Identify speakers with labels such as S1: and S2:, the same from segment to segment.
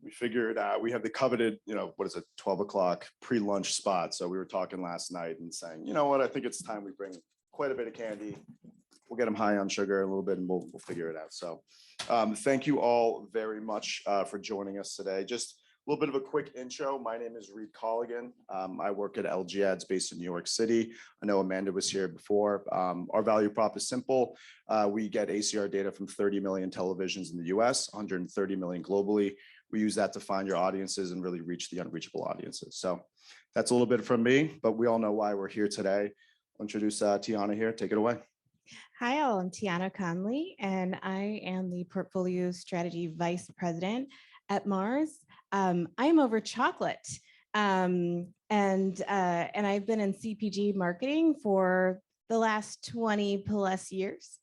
S1: we figured we have the coveted, what is it, 12 o'clock pre-lunch spot. So we were talking last night and saying, you know what, I think it's time we bring quite a bit of candy. We'll get them high on sugar a little bit and we'll figure it out. So thank you all very much for joining us today. Just a little bit of a quick intro. My name is Reid Colligan. I work at LG Ads based in New York City. I know Amanda was here before. Our value prop is simple. We get ACR data from 30 million televisions in the US, 130 million globally. We use that to find your audiences and really reach the unreachable audiences. So that's a little bit from me, but we all know why we're here today. I'll introduce Tiana here. Take it away.
S2: Hi, all. I'm Tiana Conley, and I am the Portfolio Strategy Vice President at Mars. I am over chocolate, and I've been in CPG marketing for the last 20 plus years.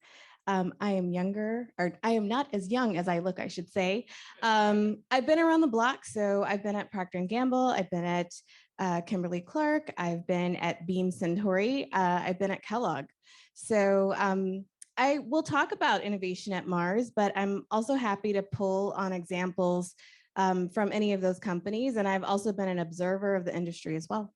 S2: I am younger, or I am not as young as I look, I should say. I've been around the block, so I've been at Procter & Gamble, I've been at Kimberly-Clark, I've been at Beam Suntory, I've been at Kellogg. So I will talk about innovation at Mars, but I'm also happy to pull on examples from any of those companies. And I've also been an observer of the industry as well.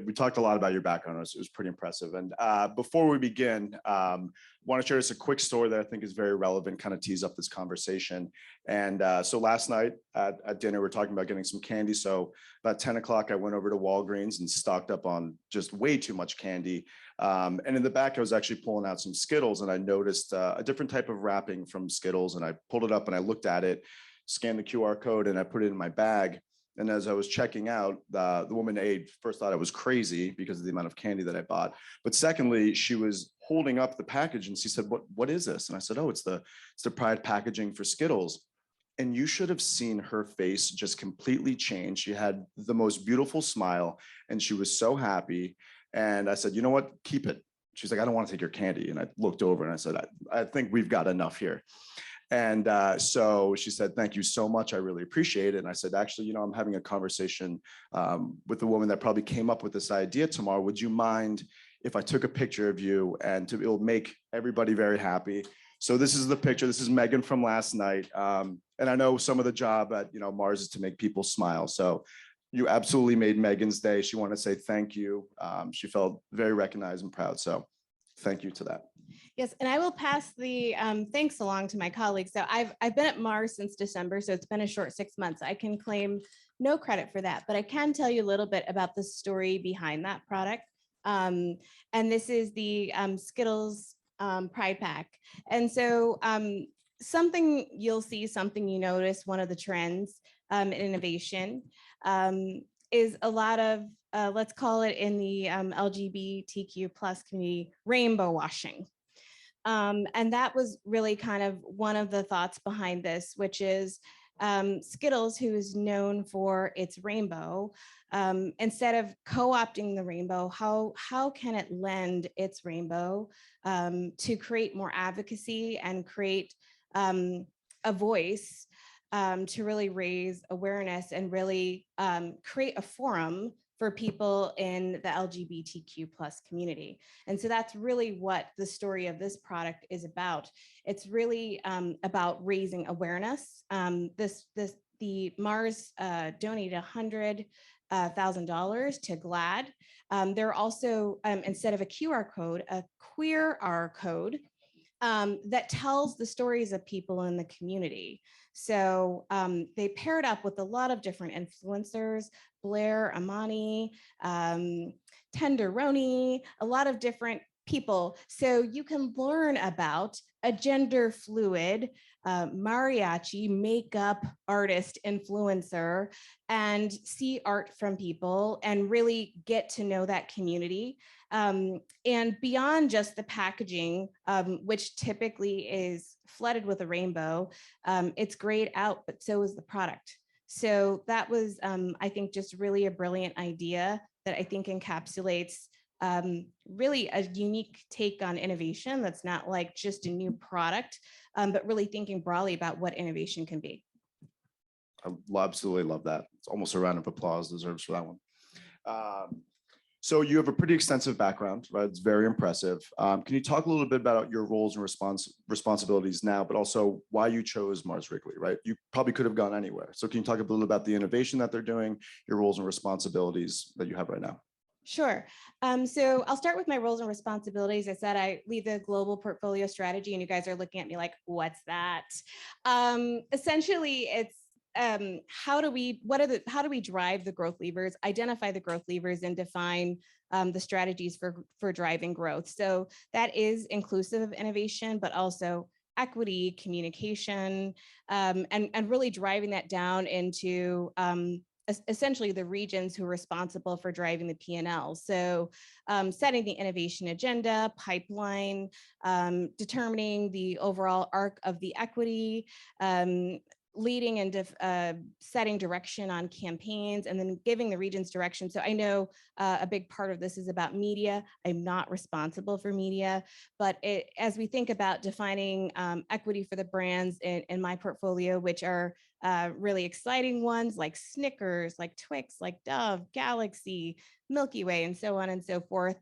S1: We talked a lot about your background. It was pretty impressive. And before we begin, I want to share just a quick story that I think is very relevant, kind of tease up this conversation. And so last night at dinner, we were talking about getting some candy. So about 10 o'clock, I went over to Walgreens and stocked up on just way too much candy. And in the back, I was actually pulling out some Skittles, and I noticed a different type of wrapping from Skittles. And I pulled it up and I looked at it, scanned the QR code, and I put it in my bag. And as I was checking out, the woman aide first thought I was crazy because of the amount of candy that I bought. But secondly, she was holding up the package and she said, what is this? And I said, oh, it's the Pride packaging for Skittles. And you should have seen her face just completely change. She had the most beautiful smile and she was so happy. And I said, you know what, keep it. She's like, I don't want to take your candy. And I looked over and I said, I think we've got enough here. And so she said, thank you so much. I really appreciate it. And I said, actually, I'm having a conversation with the woman that probably came up with this idea tomorrow. Would you mind if I took a picture of you and it'll make everybody very happy? So this is the picture. This is Megan from last night. And I know some of the job at Mars is to make people smile. So you absolutely made Megan's day. She wanted to say thank you. She felt very recognized and proud. So thank you to that.
S2: Yes, and I will pass the thanks along to my colleagues. So I've been at Mars since December, so it's been a short 6 months. I can claim no credit for that, but I can tell you a little bit about the story behind that product. And this is the Skittles Pride Pack. And so something you'll see, something you notice, one of the trends in innovation is a lot of, let's call it in the LGBTQ plus community, rainbow washing. And that was really kind of one of the thoughts behind this, which is Skittles, who is known for its rainbow, instead of co-opting the rainbow, how can it lend its rainbow to create more advocacy and create a voice to really raise awareness and really create a forum for people in the LGBTQ plus community. And so that's really what the story of this product is about. It's really about raising awareness. The Mars donated $100,000 to GLAAD. There are also, instead of a QR code, a queer R code that tells the stories of people in the community. So they paired up with a lot of different influencers, Blair, Amani, Tenderoni, a lot of different people. So you can learn about a gender fluid mariachi makeup artist influencer and see art from people and really get to know that community. And beyond just the packaging, which typically is flooded with a rainbow, it's grayed out, but so is the product. So that was, I think, just really a brilliant idea that I think encapsulates really a unique take on innovation that's not like just a new product, but really thinking broadly about what innovation can be.
S1: I absolutely love that. It's almost a round of applause deserves for that one. So you have a pretty extensive background, right? It's very impressive. Can you talk a little bit about your roles and responsibilities now, but also why you chose Mars Wrigley, right? You probably could have gone anywhere. So can you talk a little about the innovation that they're doing, your roles and responsibilities that you have right now?
S2: Sure. So I'll start with my roles and responsibilities. I said I lead the global portfolio strategy, and you guys are looking at me like, what's that? Essentially, it's how do we drive the growth levers, identify the growth levers, and define the strategies for driving growth. So that is inclusive of innovation, but also equity, communication, and really driving that down into essentially the regions who are responsible for driving the P&L. So setting the innovation agenda, pipeline, determining the overall arc of the equity, leading and setting direction on campaigns, and then giving the regions direction. So I know a big part of this is about media. I'm not responsible for media, but as we think about defining equity for the brands in my portfolio, which are really exciting ones like Snickers, like Twix, like Dove, Galaxy, Milky Way, and so on and so forth.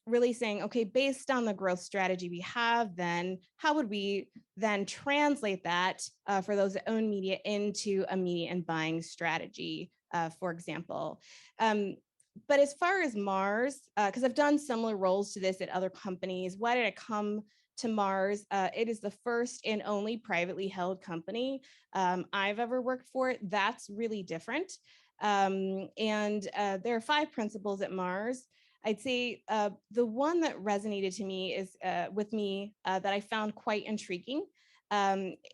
S2: Really saying, okay, based on the growth strategy we have, then how would we then translate that for those that own media into a media and buying strategy, for example. But as far as Mars, because I've done similar roles to this at other companies, why did I come to Mars? It is the first and only privately held company I've ever worked for. That's really different. And there are 5 principles at Mars. I'd say the one that resonated to me is with me that I found quite intriguing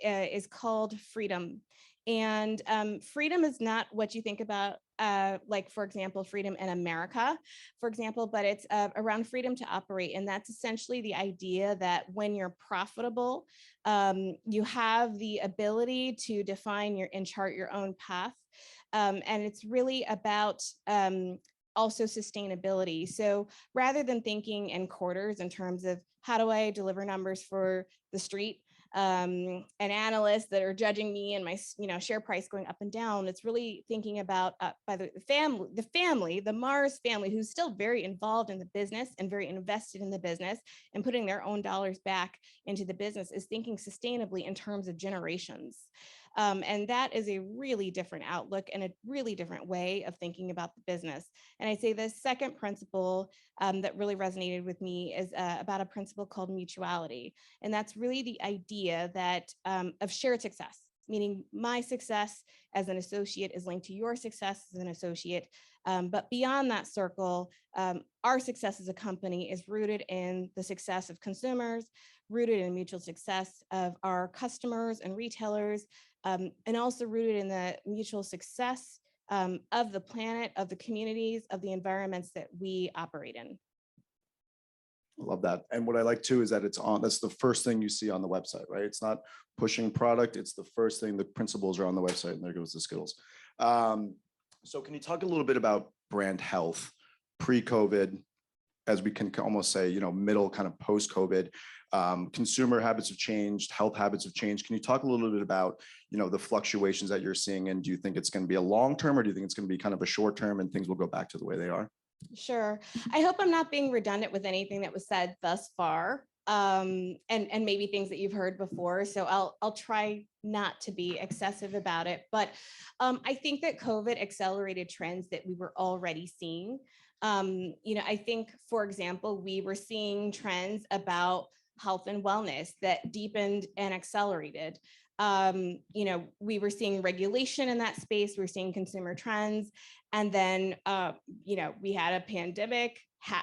S2: is called freedom. And freedom is not what you think about, like, for example, freedom in America, for example, but it's around freedom to operate. And that's essentially the idea that when you're profitable, you have the ability to define and chart your own path. And it's really about also sustainability. So rather than thinking in quarters in terms of how do I deliver numbers for the street, and analysts that are judging me and my share price going up and down, it's really thinking about by the family, the Mars family, who's still very involved in the business and very invested in the business and putting their own dollars back into the business, is thinking sustainably in terms of generations. And that is a really different outlook and a really different way of thinking about the business. And I say the second principle that really resonated with me is about a principle called mutuality. And that's really the idea that of shared success, meaning my success as an associate is linked to your success as an associate. But beyond that circle, our success as a company is rooted in the success of consumers, rooted in mutual success of our customers and retailers, and also rooted in the mutual success of the planet, of the communities, of the environments that we operate in.
S1: I love that. And what I like too is that that's the first thing you see on the website, right? It's not pushing product. It's the first thing. The principles are on the website, and there goes the Skittles. So can you talk a little bit about brand health pre-COVID, as we can almost say, middle kind of post-COVID? Consumer habits have changed, health habits have changed. Can you talk a little bit about, the fluctuations that you're seeing, and do you think it's going to be a long term, or do you think it's going to be kind of a short term and things will go back to the way they are?
S2: Sure. I hope I'm not being redundant with anything that was said thus far, and maybe things that you've heard before. So I'll try not to be excessive about it. But I think that COVID accelerated trends that we were already seeing. I think, for example, we were seeing trends about health and wellness that deepened and accelerated. We were seeing regulation in that space. We're seeing consumer trends. And then, we had a pandemic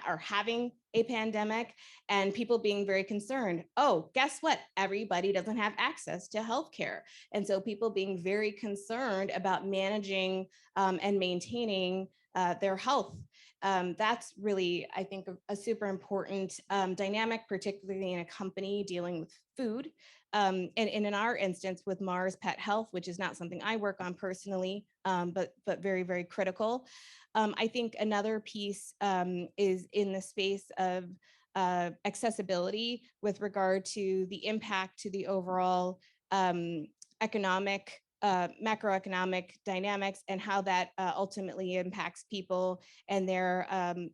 S2: or having a pandemic, and people being very concerned. Oh, guess what? Everybody doesn't have access to healthcare. And so people being very concerned about managing and maintaining their health. That's really, I think, a super important dynamic, particularly in a company dealing with food. And in our instance with Mars Pet Health, which is not something I work on personally, but very, very critical. I think another piece is in the space of accessibility with regard to the impact to the overall economic macroeconomic dynamics and how that ultimately impacts people and their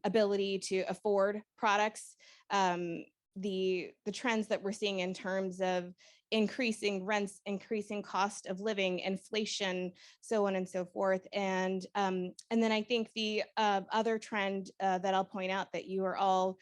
S2: ability to afford products. The trends that we're seeing in terms of increasing rents, increasing cost of living, inflation, so on and so forth. And then I think the other trend that I'll point out that you are all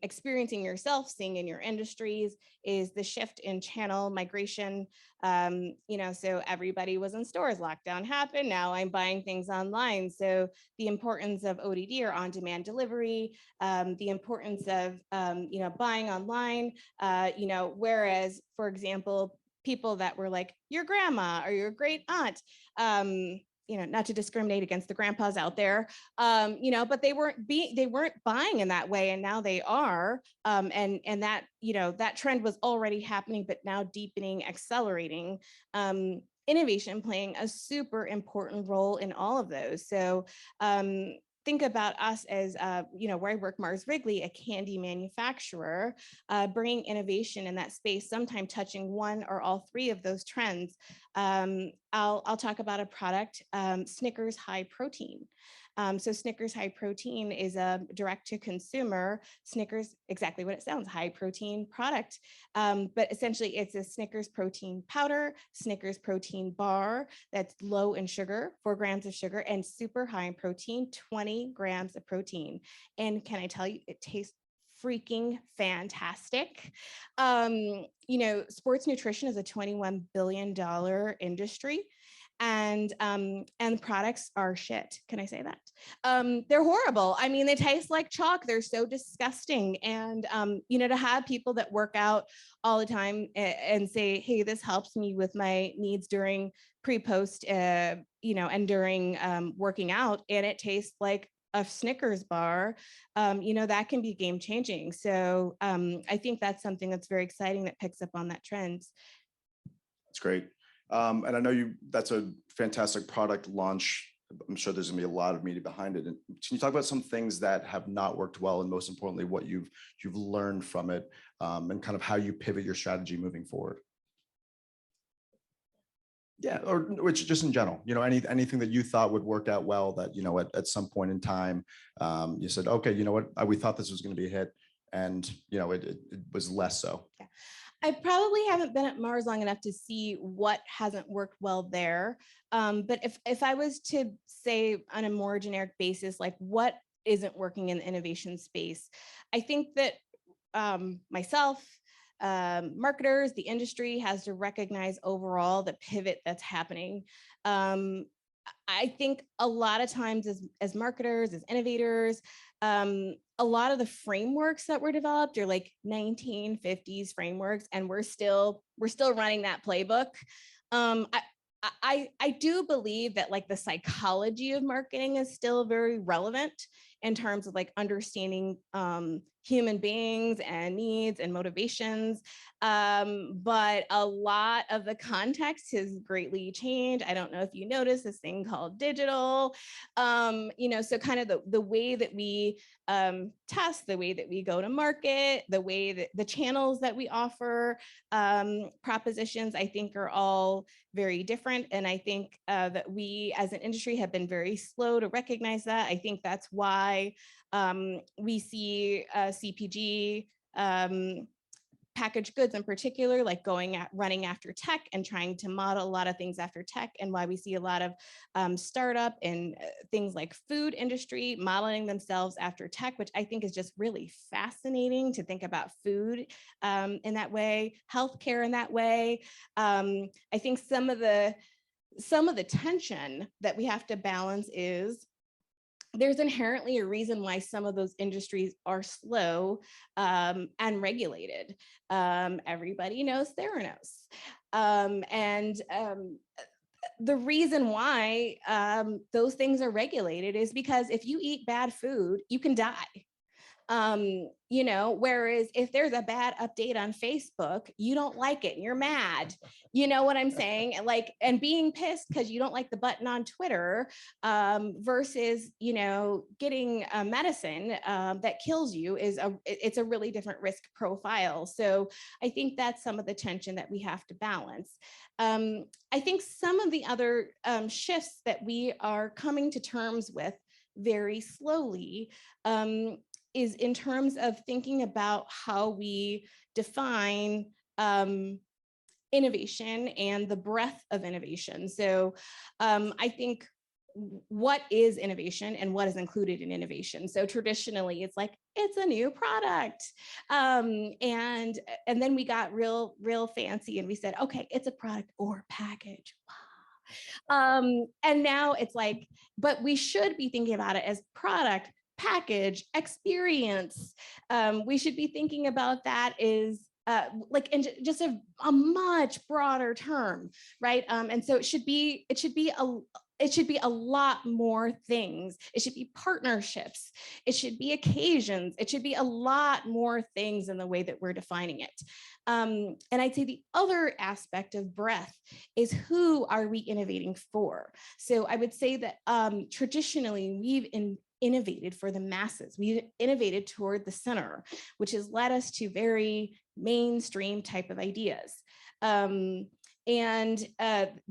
S2: experiencing yourself, seeing in your industries, is the shift in channel migration. So everybody was in stores, lockdown happened, now I'm buying things online. So the importance of ODD, or on-demand delivery, the importance of buying online, whereas, for example, people that were like your grandma or your great aunt, not to discriminate against the grandpas out there, but they weren't buying in that way, and now they are, and that that trend was already happening, but now deepening, accelerating. Innovation playing a super important role in all of those. So think about us as, where I work, Mars Wrigley, a candy manufacturer, bringing innovation in that space, sometimes touching one or all three of those trends. I'll talk about a product, Snickers High Protein. So Snickers High Protein is a direct-to-consumer Snickers, exactly what it sounds, high protein product. But essentially it's a Snickers protein powder, Snickers protein bar that's low in sugar, 4 grams of sugar, and super high in protein, 20 grams of protein. And can I tell you, it tastes freaking fantastic. Sports nutrition is a $21 billion industry. And products are shit. Can I say that? They're horrible. I mean, they taste like chalk. They're so disgusting. And to have people that work out all the time and say, hey, this helps me with my needs during pre-post, and during working out, and it tastes like a Snickers bar, that can be game changing. So I think that's something that's very exciting that picks up on that trend.
S1: That's great. And I know that's a fantastic product launch. I'm sure there's gonna be a lot of media behind it. And can you talk about some things that have not worked well, and most importantly, what you've learned from it, and kind of how you pivot your strategy moving forward? Yeah, or which just in general, anything that you thought would work out well that, at some point in time, you said, okay, you know what, we thought this was going to be a hit, and, it was less so.
S2: Yeah. I probably haven't been at Mars long enough to see what hasn't worked well there. But if I was to say on a more generic basis, like what isn't working in the innovation space, I think that myself, marketers, the industry has to recognize overall the pivot that's happening. I think a lot of times as marketers, as innovators, a lot of the frameworks that were developed are like 1950s frameworks, and we're still running that playbook. I do believe that like the psychology of marketing is still very relevant in terms of like understanding human beings and needs and motivations. But a lot of the context has greatly changed. I don't know if you noticed this thing called digital, so kind of the way that we test, the way that we go to market, the way that the channels that we offer propositions, I think are all very different. And I think that we as an industry have been very slow to recognize that. I think that's why we see CPG, packaged goods in particular, like running after tech and trying to model a lot of things after tech, and why we see a lot of startup and things like food industry modeling themselves after tech, which I think is just really fascinating to think about food in that way, healthcare in that way. I think some of the tension that we have to balance is there's inherently a reason why some of those industries are slow and regulated. Everybody knows Theranos. The reason why those things are regulated is because if you eat bad food, you can die. You know, whereas if there's a bad update on Facebook, you don't like it and you're mad. You know what I'm saying? And like, and being pissed because you don't like the button on Twitter, versus, you know, getting a medicine that kills you it's a really different risk profile. So I think that's some of the tension that we have to balance. I think some of the other shifts that we are coming to terms with very slowly is in terms of thinking about how we define innovation and the breadth of innovation. So I think what is innovation and what is included in innovation. So traditionally it's like, it's a new product. And then we got real fancy and we said, okay, it's a product or package. And now it's like, but we should be thinking about it as product, package, experience. We should be thinking about that is like in just a much broader term, right? And so it should be a lot more things. It should be partnerships. It should be occasions. It should be a lot more things in the way that we're defining it. And I'd say the other aspect of breadth is who are we innovating for? So I would say that traditionally we've innovated for the masses. We've innovated toward the center, which has led us to very mainstream type of ideas. And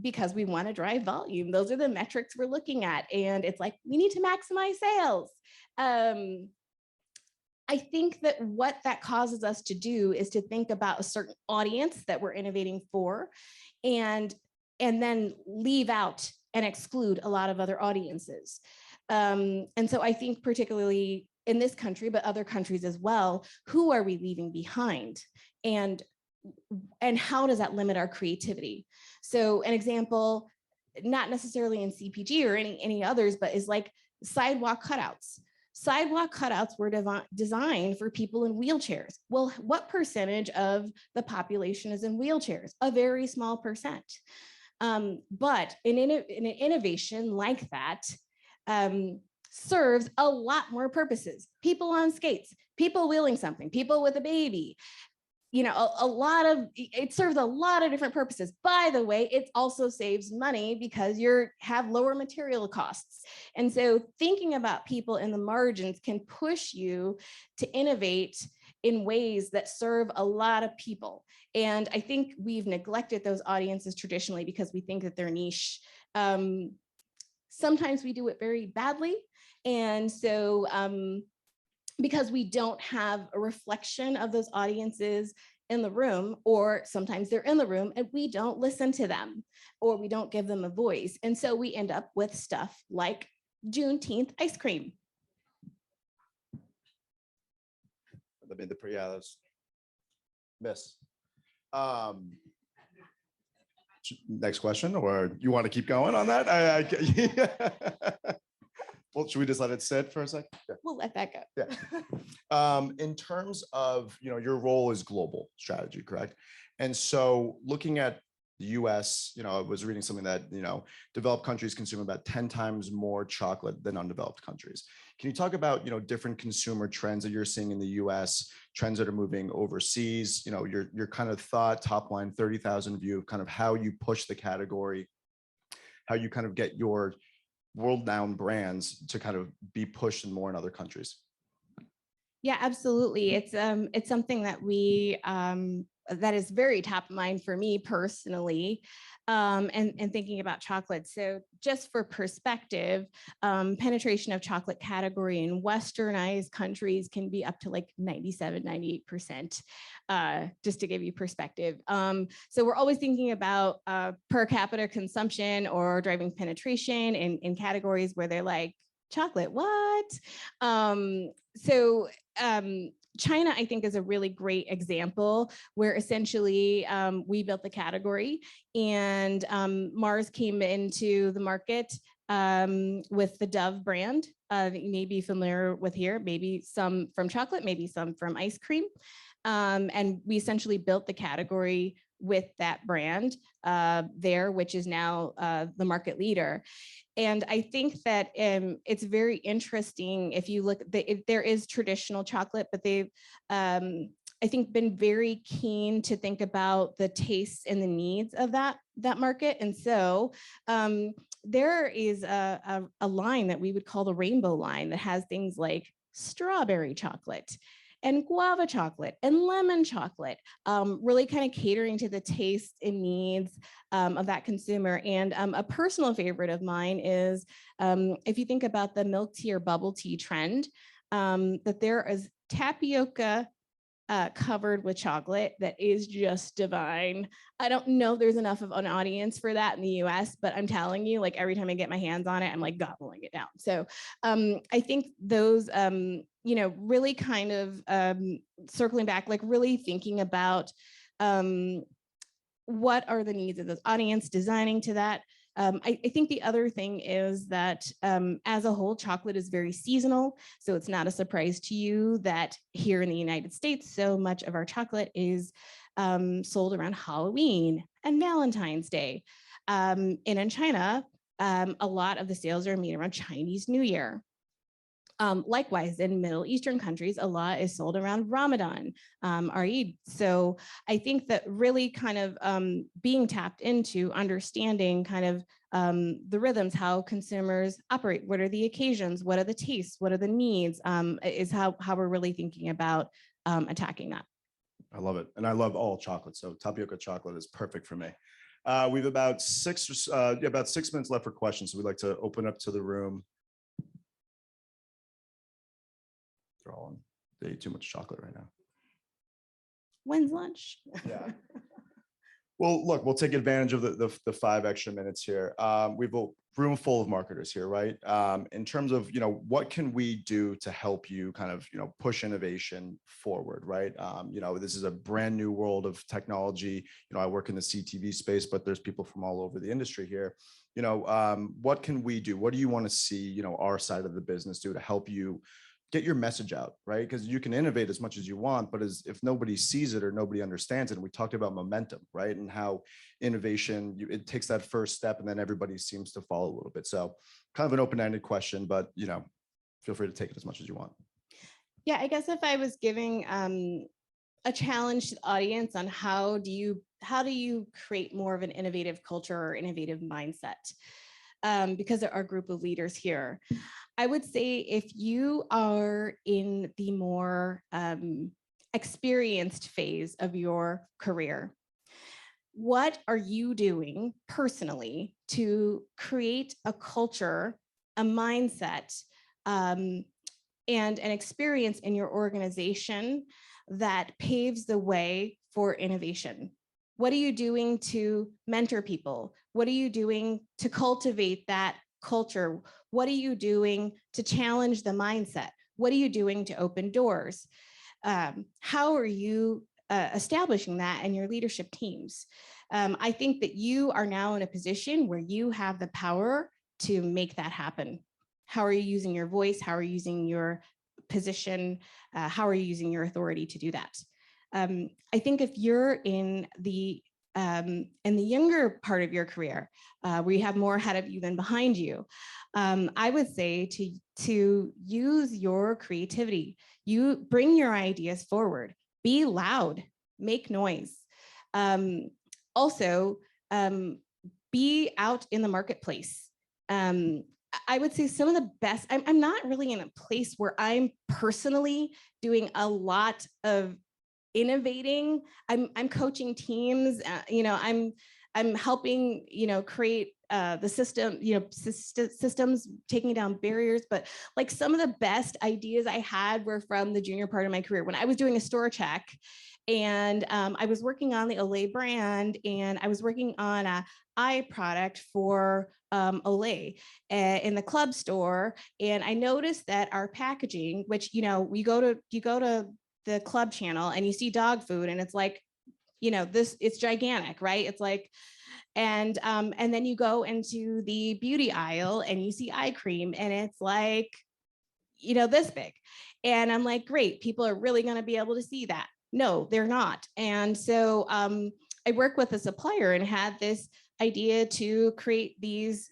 S2: because we want to drive volume, those are the metrics we're looking at. And it's like, we need to maximize sales. I think that what that causes us to do is to think about a certain audience that we're innovating for, and then leave out and exclude a lot of other audiences. And so I think particularly in this country, but other countries as well, who are we leaving behind? And how does that limit our creativity? So an example, not necessarily in CPG or any others, but is like sidewalk cutouts. Sidewalk cutouts were designed for people in wheelchairs. Well, what percentage of the population is in wheelchairs? A very small percent. But in an innovation like that, serves a lot more purposes. People on skates, people wheeling something, people with a baby, you know, it serves a lot of different purposes. By the way, it also saves money because you have lower material costs. And so thinking about people in the margins can push you to innovate in ways that serve a lot of people. And I think we've neglected those audiences traditionally because we think that they're niche. Sometimes we do it very badly. And so because we don't have a reflection of those audiences in the room, or sometimes they're in the room and we don't listen to them, or we don't give them a voice. And so we end up with stuff like Juneteenth ice cream.
S1: Miss. Next question, or you want to keep going on that? Well, should we just let it sit for a sec? Yeah.
S2: We'll let that go.
S1: Yeah. In terms of, you know, your role is global strategy, correct? And so looking at the US, you know, I was reading something that, you know, developed countries consume about 10 times more chocolate than undeveloped countries. Can you talk about, you know, different consumer trends that you're seeing in the US, trends that are moving overseas, you know, your kind of thought, top line, 30,000 view of kind of how you push the category, how you kind of get your world-renowned brands to kind of be pushed in more in other countries?
S2: Yeah, absolutely. It's something that we that is very top of mind for me personally, and thinking about chocolate. So just for perspective, penetration of chocolate category in westernized countries can be up to like 97, 98%, just to give you perspective. So we're always thinking about per capita consumption or driving penetration in categories where they're like, chocolate, what? China, I think, is a really great example where essentially we built the category, and Mars came into the market with the Dove brand that you may be familiar with here, maybe some from chocolate, maybe some from ice cream. And we essentially built the category with that brand there, which is now the market leader. And I think that it's very interesting if you look, there is traditional chocolate, but they've, I think, been very keen to think about the tastes and the needs of that market. And so there is a line that we would call the rainbow line that has things like strawberry chocolate and guava chocolate and lemon chocolate, really kind of catering to the tastes and needs of that consumer. And a personal favorite of mine is, if you think about the milk tea or bubble tea trend, that there is tapioca covered with chocolate that is just divine. I don't know if there's enough of an audience for that in the US, but I'm telling you, like every time I get my hands on it, I'm like gobbling it down. So I think those, you know, really kind of circling back, like really thinking about what are the needs of this audience, designing to that. I think the other thing is that as a whole, chocolate is very seasonal. So it's not a surprise to you that here in the United States, so much of our chocolate is sold around Halloween and Valentine's Day. And in China, a lot of the sales are made around Chinese New Year. Likewise, in Middle Eastern countries, a lot is sold around Ramadan, Reid. So I think that really kind of being tapped into understanding kind of the rhythms, how consumers operate, what are the occasions, what are the tastes, what are the needs, is how we're really thinking about attacking that.
S1: I love it. And I love all chocolate. So tapioca chocolate is perfect for me. We have about 6 minutes left for questions. So we'd like to open up to the room. They eat too much chocolate right now.
S2: When's lunch?
S1: Yeah. Well, look, we'll take advantage of the 5 extra minutes here. We've a room full of marketers here, right? In terms of, you know, what can we do to help you kind of, you know, push innovation forward, right? You know, this is a brand new world of technology. You know, I work in the CTV space, but there's people from all over the industry here. You know, what can we do? What do you want to see, you know, our side of the business do to help you get your message out, right? Because you can innovate as much as you want, but if nobody sees it or nobody understands it, and we talked about momentum, right? And how innovation, it takes that first step and then everybody seems to follow a little bit. So kind of an open-ended question, but, you know, feel free to take it as much as you want.
S2: Yeah, I guess if I was giving a challenge to the audience on how do you create more of an innovative culture or innovative mindset, because there are a group of leaders here, I would say if you are in the more experienced phase of your career, what are you doing personally to create a culture, a mindset, and an experience in your organization that paves the way for innovation? What are you doing to mentor people? What are you doing to cultivate that culture? What are you doing to challenge the mindset? What are you doing to open doors? How are you establishing that in your leadership teams? I think that you are now in a position where you have the power to make that happen. How are you using your voice? How are you using your position? How are you using your authority to do that? I think if you're in the younger part of your career, where you have more ahead of you than behind you, I would say to use your creativity. You bring your ideas forward, be loud, make noise. Also, be out in the marketplace. I would say some of the best, I'm not really in a place where I'm personally doing a lot of innovating. I'm coaching teams, you know, I'm helping, you know, create the system, you know, systems, taking down barriers. But like some of the best ideas I had were from the junior part of my career when I was doing a store check. And I was working on the Olay brand, and I was working on a eye product for Olay in the club store. And I noticed that our packaging, which, you know, you go to the club channel and you see dog food and it's like, you know, it's gigantic, right? It's like, and then you go into the beauty aisle and you see eye cream and it's like, you know, this big. And I'm like, great, people are really going to be able to see that. No, they're not. And so I worked with a supplier and had this idea to create these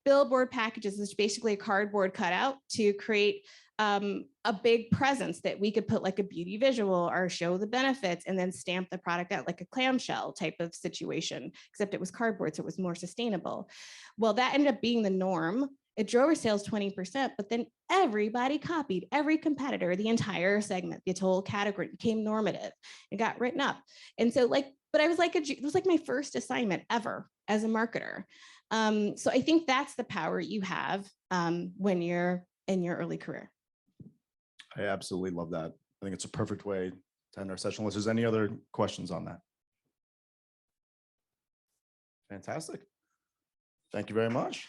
S2: billboard packages, which is basically a cardboard cutout to create a big presence that we could put like a beauty visual or show the benefits and then stamp the product out like a clamshell type of situation, except it was cardboard, so it was more sustainable. Well, that ended up being the norm. It drove our sales 20%, but then everybody copied, every competitor, the entire segment, the whole category became normative. It got written up. And so but I was like, it was like my first assignment ever as a marketer. So I think that's the power you have when you're in your early career.
S1: I absolutely love that. I think it's a perfect way to end our session. Unless there's any other questions on that. Fantastic. Thank you very much.